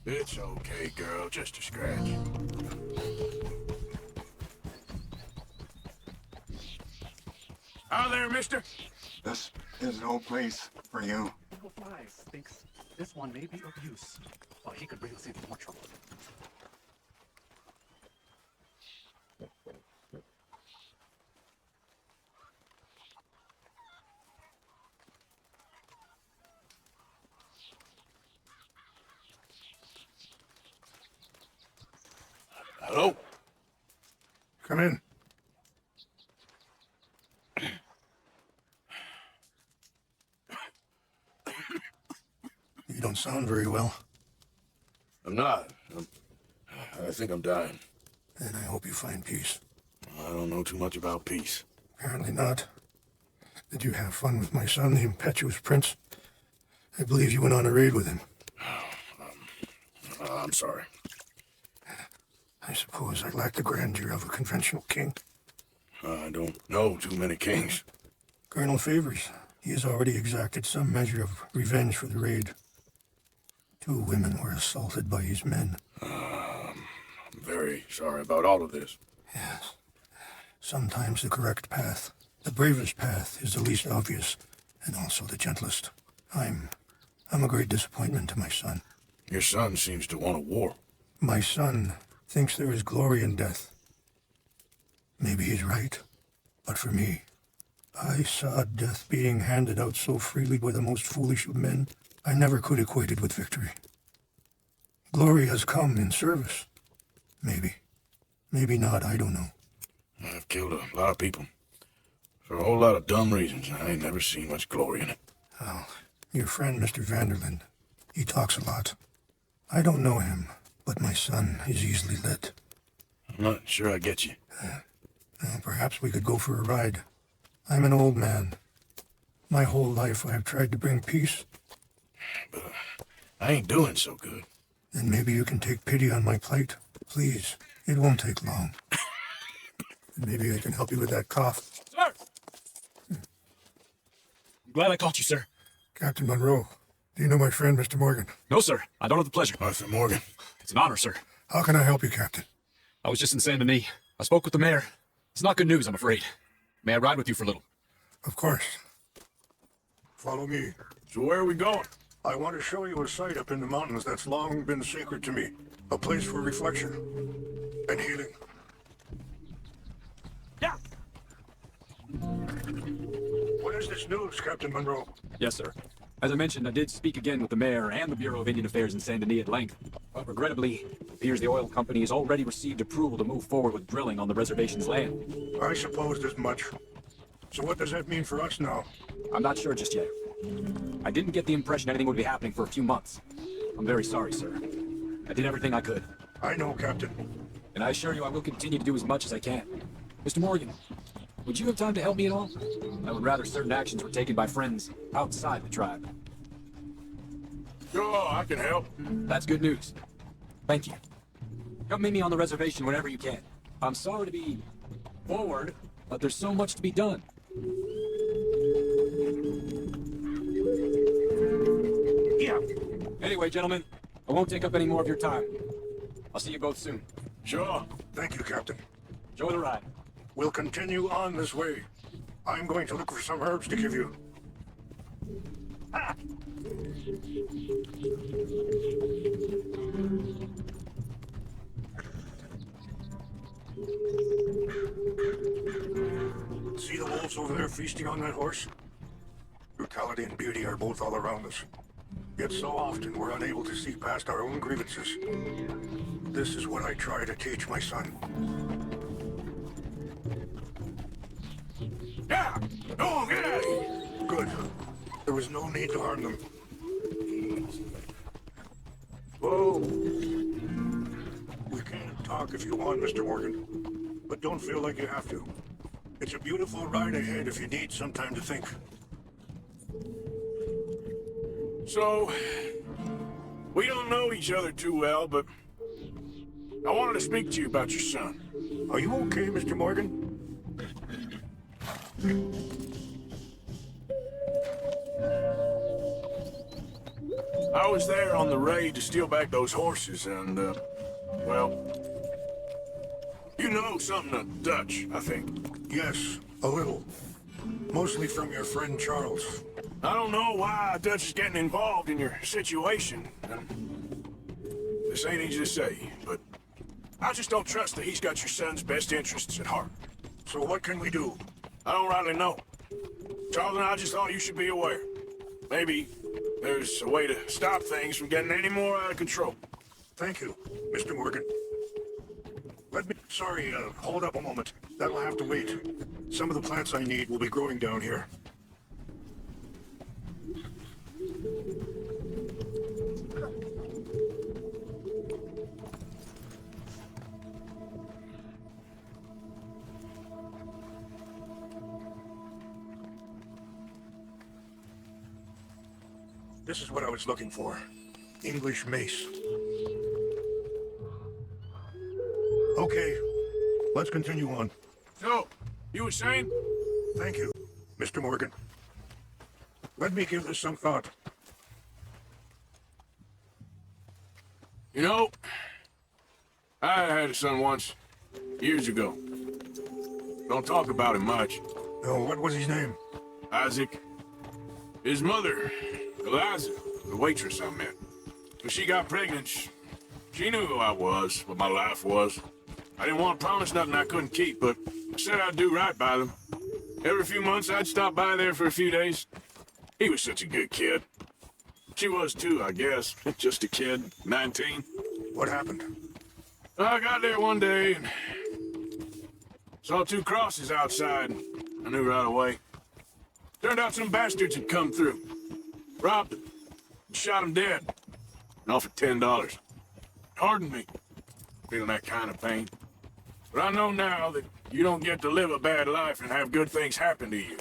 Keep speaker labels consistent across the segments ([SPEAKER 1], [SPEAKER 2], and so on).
[SPEAKER 1] It's okay, girl. Just a scratch. Hi there, mister.
[SPEAKER 2] This is no place for you.
[SPEAKER 3] Single Flies thinks this one may be of use. Well, he could bring us into more trouble.
[SPEAKER 1] Hello?
[SPEAKER 2] Come in. You don't sound very well.
[SPEAKER 1] I'm not. I think I'm dying.
[SPEAKER 2] And I hope you find peace.
[SPEAKER 1] I don't know too much about peace.
[SPEAKER 2] Apparently not. Did you have fun with my son, the impetuous prince? I believe you went on a raid with him.
[SPEAKER 1] I'm sorry.
[SPEAKER 2] I suppose I lack the grandeur of a conventional king.
[SPEAKER 1] I don't know too many kings.
[SPEAKER 2] Colonel Favors, he has already exacted some measure of revenge for the raid. 2 women were assaulted by his men.
[SPEAKER 1] I'm very sorry about all of this.
[SPEAKER 2] Yes. Sometimes the correct path, the bravest path, is the least obvious, and also the gentlest. I'm a great disappointment to my son.
[SPEAKER 1] Your son seems to want a war.
[SPEAKER 2] My son thinks there is glory in death. Maybe he's right, but for me, I saw death being handed out so freely by the most foolish of men, I never could equate it with victory. Glory has come in service. Maybe. Maybe not, I don't know.
[SPEAKER 1] I've killed a lot of people. For a whole lot of dumb reasons. I ain't never seen much glory in it.
[SPEAKER 2] Oh, your friend, Mr. Vanderlyn, he talks a lot. I don't know him, but my son is easily led.
[SPEAKER 1] I'm not sure I get you.
[SPEAKER 2] Perhaps we could go for a ride. I'm an old man. My whole life I have tried to bring peace.
[SPEAKER 1] But I ain't doing so good.
[SPEAKER 2] Then maybe you can take pity on my plight. Please, it won't take long. And maybe I can help you with that cough.
[SPEAKER 3] Sir! I'm glad I caught you, sir.
[SPEAKER 2] Captain Monroe, do you know my friend, Mr. Morgan?
[SPEAKER 3] No, sir. I don't have the pleasure.
[SPEAKER 1] Arthur Morgan.
[SPEAKER 3] It's an honor, sir.
[SPEAKER 2] How can I help you, Captain?
[SPEAKER 3] I was just in Saint Denis. I spoke with the mayor. It's not good news, I'm afraid. May I ride with you for a little?
[SPEAKER 2] Of course. Follow me.
[SPEAKER 1] So where are we going?
[SPEAKER 2] I want to show you a site up in the mountains that's long been sacred to me. A place for reflection and healing.
[SPEAKER 3] Yeah.
[SPEAKER 2] What is this news, Captain Monroe?
[SPEAKER 3] Yes, sir. As I mentioned, I did speak again with the mayor and the Bureau of Indian Affairs in Saint Denis at length. But regrettably, it appears the oil company has already received approval to move forward with drilling on the reservation's land.
[SPEAKER 2] I supposed as much. So what does that mean for us now?
[SPEAKER 3] I'm not sure just yet. I didn't get the impression anything would be happening for a few months. I'm very sorry, sir. I did everything I could.
[SPEAKER 2] I know, Captain.
[SPEAKER 3] And I assure you I will continue to do as much as I can. Mr. Morgan, would you have time to help me at all? I would rather certain actions were taken by friends outside the tribe.
[SPEAKER 1] Sure, I can help.
[SPEAKER 3] That's good news. Thank you. Come meet me on the reservation whenever you can. I'm sorry to be forward, but there's so much to be done.
[SPEAKER 2] Yeah.
[SPEAKER 3] Anyway, gentlemen, I won't take up any more of your time. I'll see you both soon.
[SPEAKER 1] Sure.
[SPEAKER 2] Thank you, Captain.
[SPEAKER 3] Enjoy the ride.
[SPEAKER 2] We'll continue on this way. I'm going to look for some herbs to give you. See the wolves over there feasting on that horse? Brutality and beauty are both all around us. Yet so often we're unable to see past our own grievances. This is what I try to teach my son.
[SPEAKER 1] Yeah! Oh, get out of here!
[SPEAKER 2] Good. There was no need to harm them.
[SPEAKER 1] Whoa!
[SPEAKER 2] We can talk if you want, Mr. Morgan. But don't feel like you have to. It's a beautiful ride ahead if you need some time to think.
[SPEAKER 1] So, we don't know each other too well, but I wanted to speak to you about your son.
[SPEAKER 2] Are you okay, Mr. Morgan?
[SPEAKER 1] I was there on the raid to steal back those horses, and, well, you know something of Dutch, I think.
[SPEAKER 2] Yes, a little. Mostly from your friend Charles.
[SPEAKER 1] I don't know why Dutch is getting involved in your situation. And this ain't easy to say, but I just don't trust that he's got your son's best interests at heart.
[SPEAKER 2] So what can we do?
[SPEAKER 1] I don't rightly know. Charles and I just thought you should be aware. Maybe there's a way to stop things from getting any more out of control.
[SPEAKER 2] Thank you, Mr. Morgan. Sorry, hold up a moment. That'll have to wait. Some of the plants I need will be growing down here. This is what I was looking for. English mace. Okay, let's continue on.
[SPEAKER 1] So, you were saying?
[SPEAKER 2] Thank you, Mr. Morgan. Let me give this some thought.
[SPEAKER 1] You know, I had a son once, years ago. Don't talk about him much.
[SPEAKER 2] Oh, what was his name?
[SPEAKER 1] Isaac. His mother, Eliza, the waitress I met. When she got pregnant, she knew who I was, what my life was. I didn't want to promise nothing I couldn't keep, but I said I'd do right by them. Every few months, I'd stop by there for a few days. He was such a good kid. She was too, I guess. Just a kid, 19.
[SPEAKER 2] What happened?
[SPEAKER 1] I got there one day and saw 2 crosses outside. I knew right away. Turned out some bastards had come through. Robbed him. And shot him dead. And offered $10. Hardened me. Feeling that kind of pain. But I know now that you don't get to live a bad life and have good things happen to you.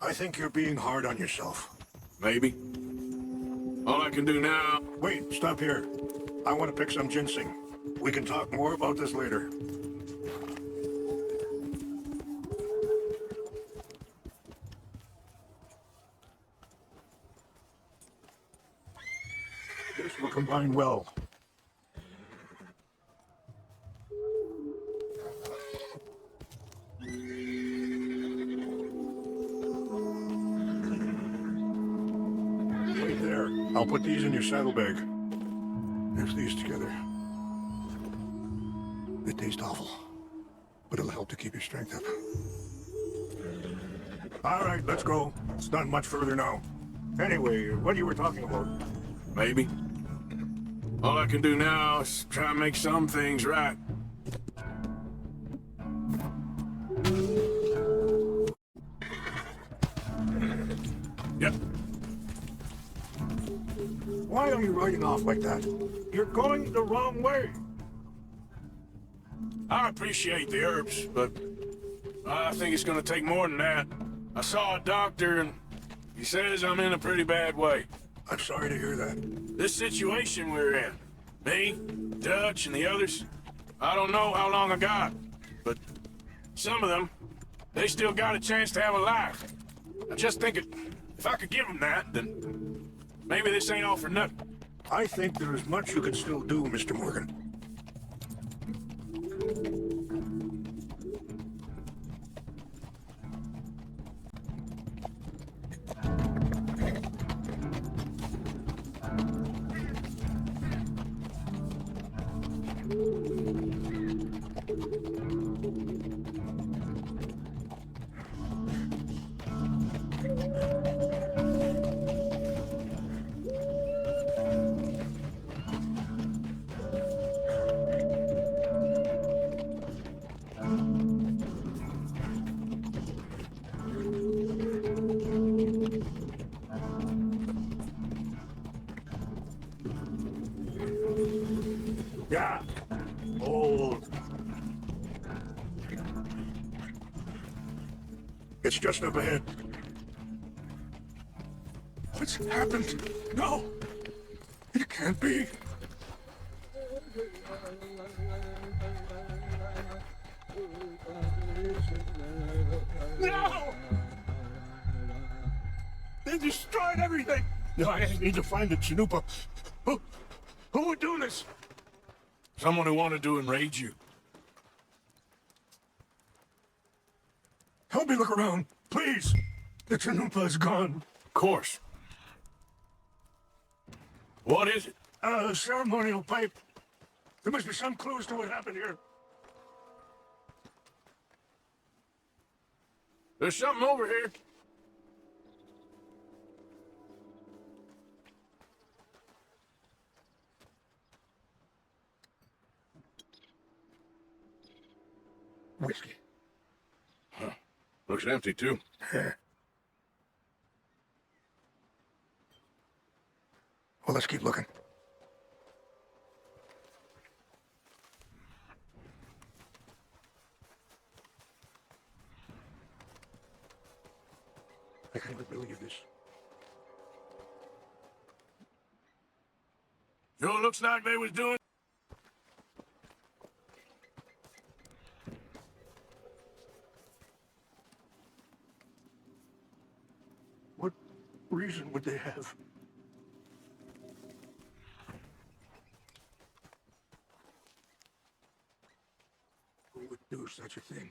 [SPEAKER 2] I think you're being hard on yourself.
[SPEAKER 1] Maybe. All I can do now...
[SPEAKER 2] Wait, stop here. I want to pick some ginseng. We can talk more about this later. This will combine well. Wait there. I'll put these in your saddlebag. Mix these together. They taste awful, but it'll help to keep your strength up. All right, let's go. It's not much further now. Anyway, what you were talking about?
[SPEAKER 1] Maybe. All I can do now is try and make some things right. Yep.
[SPEAKER 2] Why are you riding off like that? You're going the wrong way.
[SPEAKER 1] I appreciate the herbs, but I think it's gonna take more than that. I saw a doctor and he says I'm in a pretty bad way.
[SPEAKER 2] I'm sorry to hear that.
[SPEAKER 1] This situation we're in, me, Dutch, and the others, I don't know how long I got, but some of them, they still got a chance to have a life. I just think if I could give them that, then maybe this ain't all for nothing.
[SPEAKER 2] I think there is much you can still do, Mr. Morgan. Yeah. Old. It's just up ahead. What's happened? No! It can't be. No! They destroyed everything! No, I need to find the Chanupa. Who would do this?
[SPEAKER 1] Someone who wanted to enrage you.
[SPEAKER 2] Help me look around, please. The Chanupa is gone.
[SPEAKER 1] Of course. What is it?
[SPEAKER 2] A ceremonial pipe. There must be some clues to what happened here.
[SPEAKER 1] There's something over here.
[SPEAKER 2] Whiskey.
[SPEAKER 1] Huh. Looks empty, too.
[SPEAKER 2] Yeah. Well, let's keep looking. I can't believe this.
[SPEAKER 1] Sure looks like they was doing.
[SPEAKER 2] What reason would they have? Who would do such a thing?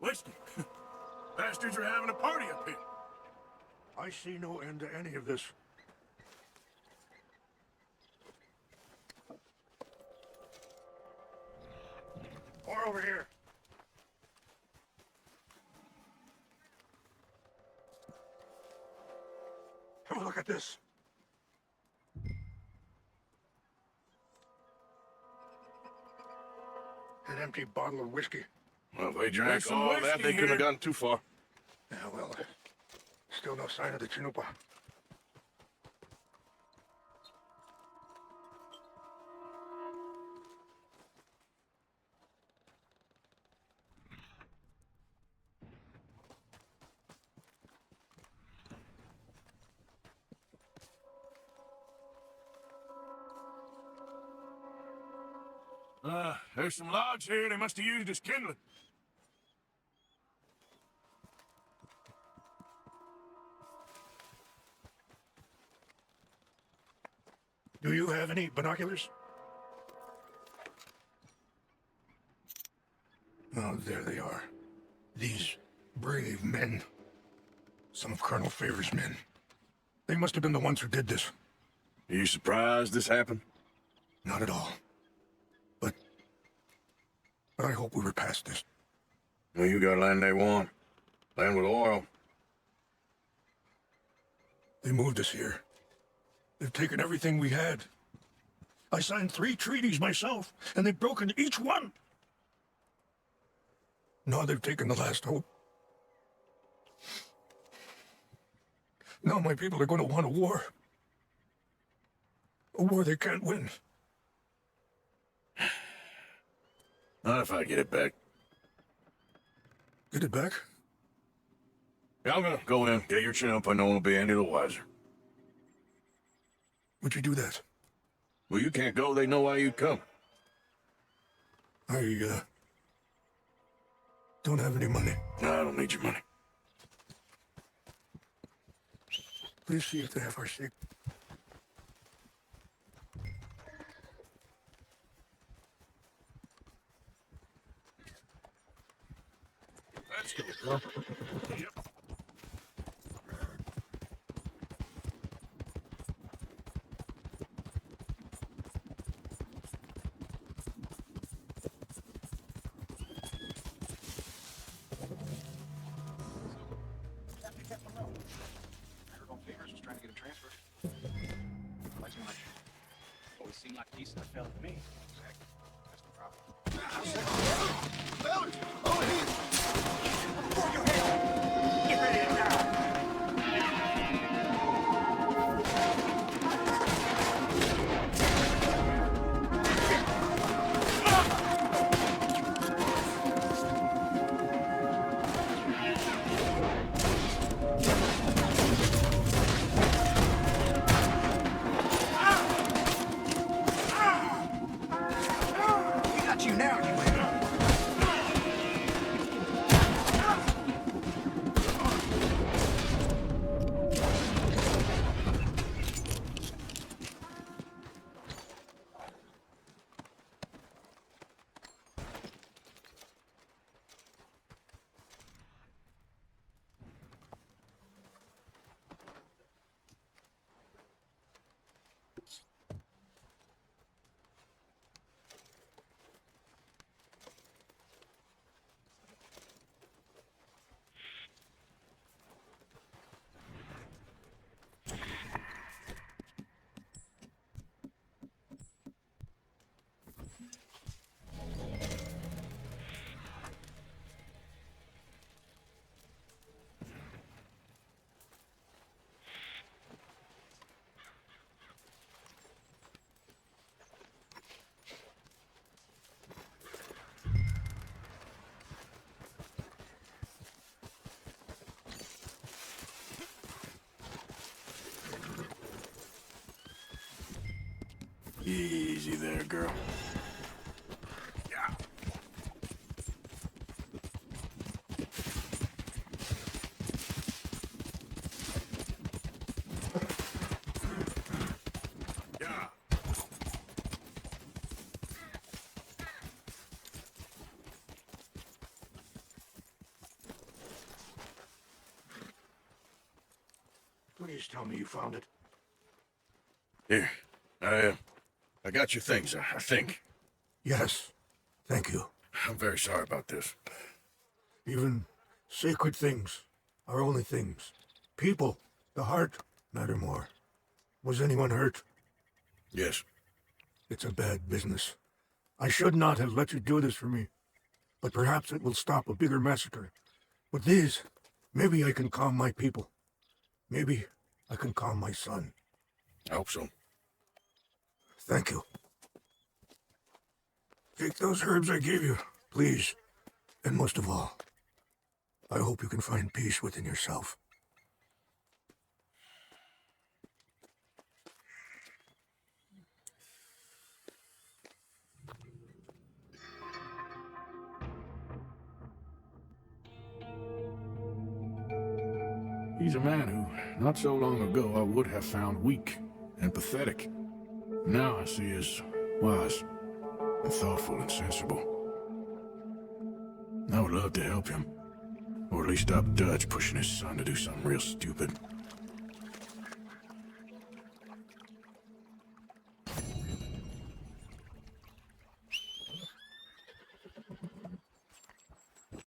[SPEAKER 1] Whiskey. Bastards are having a party up here.
[SPEAKER 2] I see no end to any of this. Or over here. Have a look at this. An empty bottle of whiskey.
[SPEAKER 1] Well, if they drank There's some all that, whiskey they couldn't have here. gotten too far.
[SPEAKER 2] Yeah, well, still no sign of the Chanupa.
[SPEAKER 1] There's some logs here they must have used as kindling.
[SPEAKER 2] Do you have any binoculars? Oh, there they are. These brave men. Some of Colonel Favor's men. They must have been the ones who did this.
[SPEAKER 1] Are you surprised this happened?
[SPEAKER 2] Not at all. But I hope we were past this.
[SPEAKER 1] Well, you got land they want. Land with oil.
[SPEAKER 2] They moved us here. They've taken everything we had. I signed 3 treaties myself, and they've broken each one. Now they've taken the last hope. Now my people are going to want a war. A war they can't win.
[SPEAKER 1] Not if I get it back.
[SPEAKER 2] Get it back?
[SPEAKER 1] Yeah, I'm gonna go in, get your chin up. I know we'll be any the wiser.
[SPEAKER 2] Would you do that?
[SPEAKER 1] Well, you can't go. They know why you come.
[SPEAKER 2] I, don't have any money.
[SPEAKER 1] No, I don't need your money.
[SPEAKER 2] Please see if they have our sheep.
[SPEAKER 1] Let's go, bro. Yep.
[SPEAKER 3] Favors was trying to get him transferred. Like so much. Always seemed like a decent fella to me. Exactly. That's the problem.
[SPEAKER 4] Get ready to die. We got you now, you win.
[SPEAKER 1] Easy there, girl. Yeah. Yeah.
[SPEAKER 2] Please tell me you found it.
[SPEAKER 1] Here. I got your things, I think.
[SPEAKER 2] Yes. Thank you.
[SPEAKER 1] I'm very sorry about this.
[SPEAKER 2] Even sacred things are only things. People, the heart, matter more. Was anyone hurt?
[SPEAKER 1] Yes.
[SPEAKER 2] It's a bad business. I should not have let you do this for me. But perhaps it will stop a bigger massacre. With these, maybe I can calm my people. Maybe I can calm my son.
[SPEAKER 1] I hope so.
[SPEAKER 2] Thank you. Take those herbs I gave you, please. And most of all, I hope you can find peace within yourself.
[SPEAKER 1] He's a man who, not so long ago, I would have found weak and pathetic. Now I see as wise and thoughtful and sensible. I would love to help him, or at least stop Dutch pushing his son to do something real stupid.